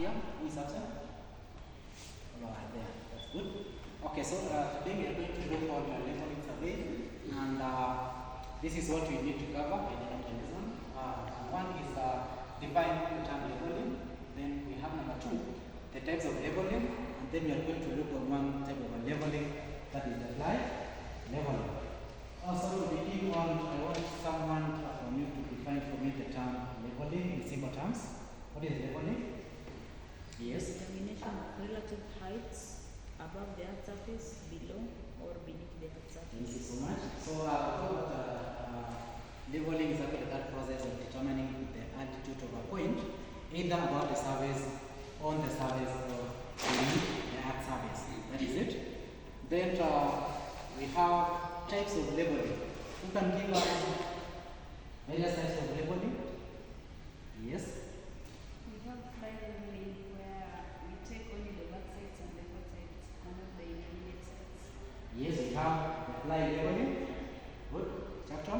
here, who is absent? Right there, that's good. Okay, so today we are going to look on leveling survey, and this is what we need to cover in the lesson. One is define the term leveling. Then we have number two, the types of leveling, and then we are going to look on one type of leveling, that is the applied leveling. Also, to begin on, I want someone from you to define for me the term leveling in simple terms. What is leveling? Yes. Determination of relative heights above the earth's surface, below, or beneath the earth's surface. Thank you so much. So, leveling is actually that process of determining the altitude of a point, either above the surface, on the surface, or beneath the earth's surface. That is it. Then we have types of leveling. Who can give us various types of leveling? Yes. We have fly leveling where we take only the back sides and the front sides and not the intermediate sides. Yes, we have the fly leveling. Good. Chapter?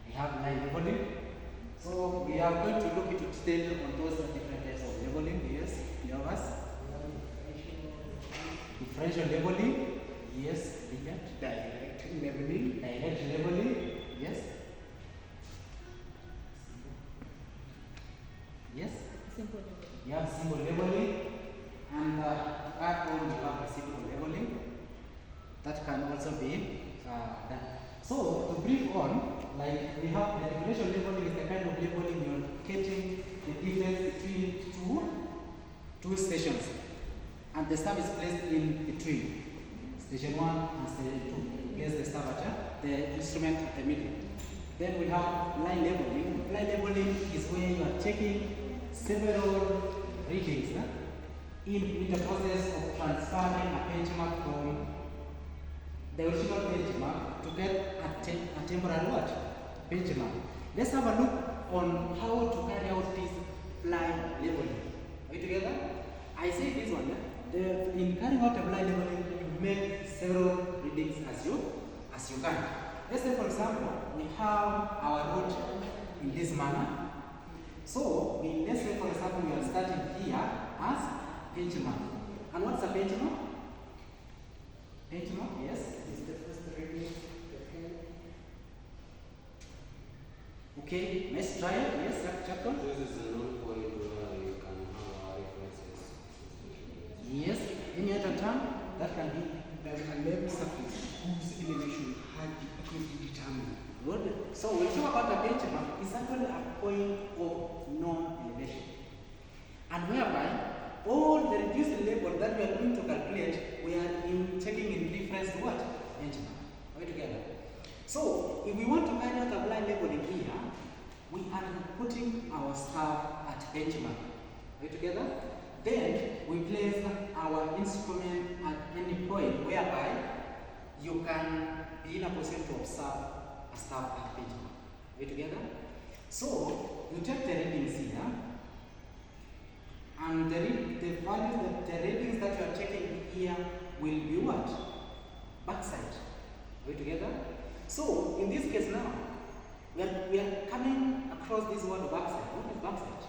We have line leveling. So we are going to look into detail on those different types of leveling. Yes, clear us. Differential leveling. Yes, Direct leveling. direct leveling. Yes. Yes. Simple leveling. Yeah, simple leveling, and add on we have a simple leveling that can also be done. So to brief on, like we have the differential leveling is the kind of leveling you're getting the difference between two stations, and the stab is placed in between station 1 and station 2. Place the stab at the instrument at the middle. Then we have line leveling. Line leveling is where you are checking several readings in the process of transferring a benchmark from the original benchmark to get a temporal what? Benchmark. Let's have a look on how to carry out this line leveling. Are we together? I say this one. In carrying out a line leveling, you make several readings as you can. Let's say, for example, we have our road in this manner. So, let's say, for example, we are starting here as benchmark. And what's a benchmark? Benchmark, yes. Is the first reading the pen? Okay, let's try it. Yes, chapter. This is a known point where you can have references. Yes. Any other term that can be There's a level surface whose elevation had been determined. good. So, when we talk about a benchmark, it's actually a point of non-elevation, and whereby all the reduced level that we are going to calculate, we are taking in reference to what? Benchmark. Are we together? So, if we want to carry out a line leveling here, we are putting our star at benchmark. Are we together? Then we place our instrument at any point whereby you can be in a position to observe a star at benchmark. Are we together? So, you take the readings here, and the readings that you are taking here will be what? Backside. Are we together? So, in this case now, we are coming across this word backside. What is backside?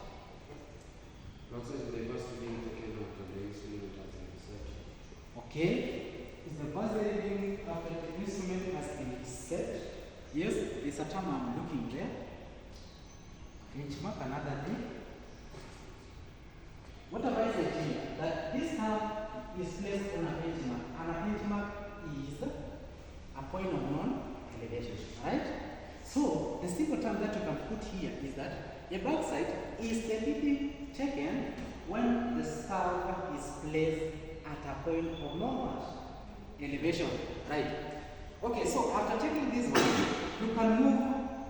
Backside is the first reading taken after the instrument has been set. Okay. Is the first reading after the instrument has been set? Yes, it's a term I'm looking there. Benchmark, another thing. What have I said here? That this term is placed on a benchmark, and a benchmark is a point of non-elevation, right? So, the simple term that you can put here is that a backside is the reading taken when the star is placed at a point of non-elevation, right? Okay, so after taking this one, you can move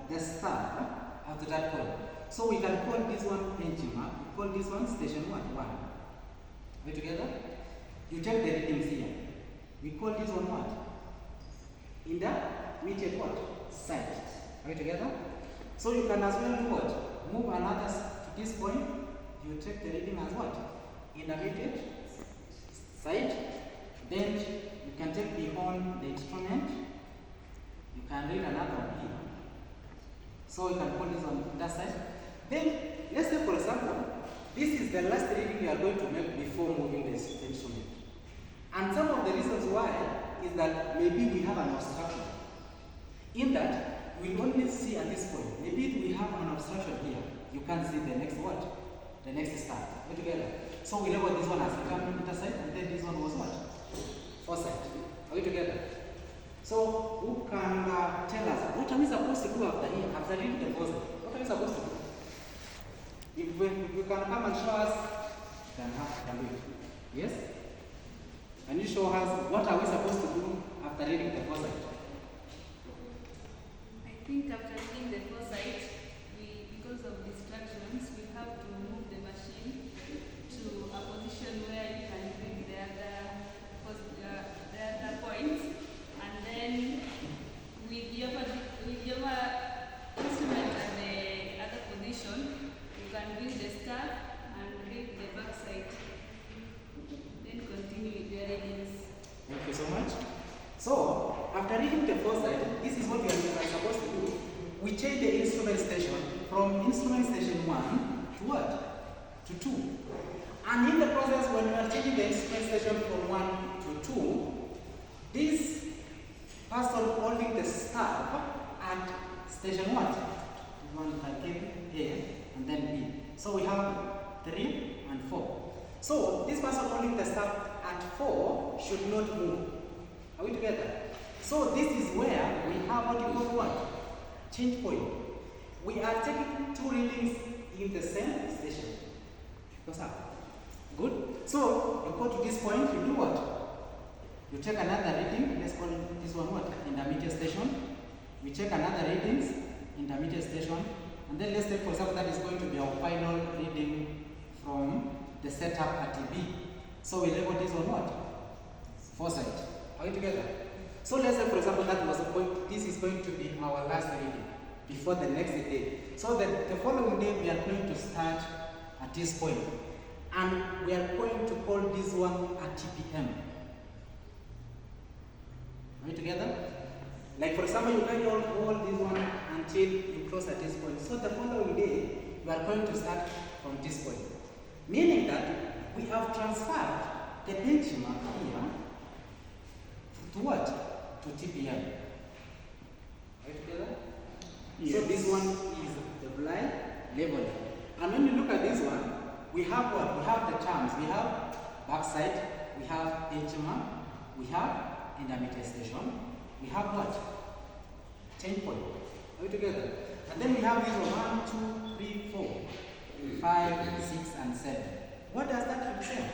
the star after that point. So we can call this one benchmark, we call this one station 1. Are we together? You take the readings here. We call this one what? Intermediate what? Side. Are we together? So you can as well do what? Move another to this point. You take the reading as what? Intermediate side. Then you can take beyond the instrument You can read another one here. So you can put this on that side. Then let's say for example, this is the last reading you are going to make before moving the instrument. And some of the reasons why is that maybe we have an obstruction. In that, we only see at this point. Maybe we have an obstruction here. You can't see the next what? The next start. We're together. So we label this one as intermittent side, and then this one was what? Foresight. Are we together? So who can tell us what are we supposed to do after here? After reading the foresight, what are we supposed to do? If you can come and show us, then can we? Yes? Can you show us what are we supposed to do after reading the foresight? I think after reading the foresight, because of distractions, we have to move the machine to a position where you can read the other points, and then with your instrument at the other position, you can read the start and read the back side. Then continue with your readings. Thank you so much. So, after reading the foresight, this is what we are supposed to do. We change the instrument station from instrument station 1 to what? To 2. And in the process, when we are changing the instrument station from 1 to 2, this person holding the staff at station 1. One can give A and then B. So we have 3 and 4. So this person holding the staff at 4 should not move. Are we together? So this is where we have what you call what? Change point. We are taking 2 readings in the same station. What's up? Good. So you go to this point, you do what? You take another reading. Let's call this one what? Intermediate station. We check another readings, intermediate station, and then let's take for example that is going to be our final reading from the setup at B. So we label this one what? Foresight. Are we together? So let's say for example that was a point, this is going to be our last reading before the next day. So that the following day we are going to start at this point. And we are going to call this one a TPM. Are we together? Like for example, you carry on all this one until you close at this point. So the following day, we are going to start from this point. Meaning that we have transferred the benchmark here to what? To TPM. Are you together? Yes. So this one is the blind leveling. And when you look at this one, we have what? We have the terms. We have backside, we have benchmark, we have intermediate station, we have what? Change point. Are we together? And then we have this one, 1, 2, 3, 4, 5, 6, and 7. What does that represent?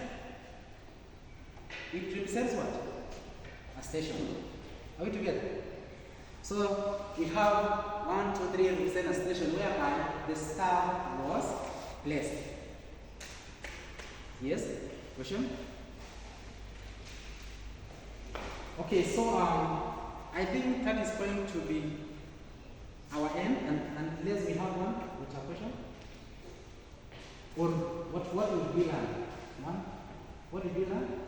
It represents what? A station. Are we together? So we have 1, 2, 3 represent a station whereby the star was placed. Yes? Question? Okay, so I think that is going to be our end, and unless we have one with a question. Or what would we learn? One? What did we learn?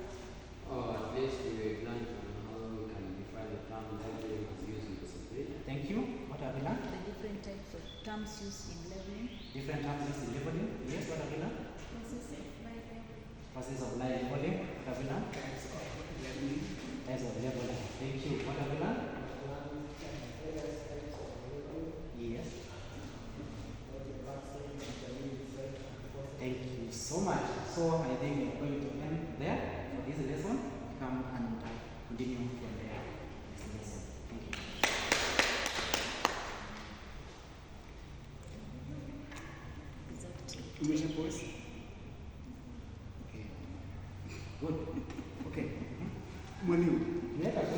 At least we learned how we can define the term that we use in the survey. Thank you. What have we learned? The different types of terms used in leveling. Different terms used in labeling. Yes, what have we learned? Process of line labeling. What have we learned? Types of labeling. Thank you. What have we learned? Yes. Thank you so much. So I think we're going to end there for this lesson. Come and continue from there. Next lesson. Thank you. Umesha pause? Okay. Good. Okay. Mwalimu. Yeah.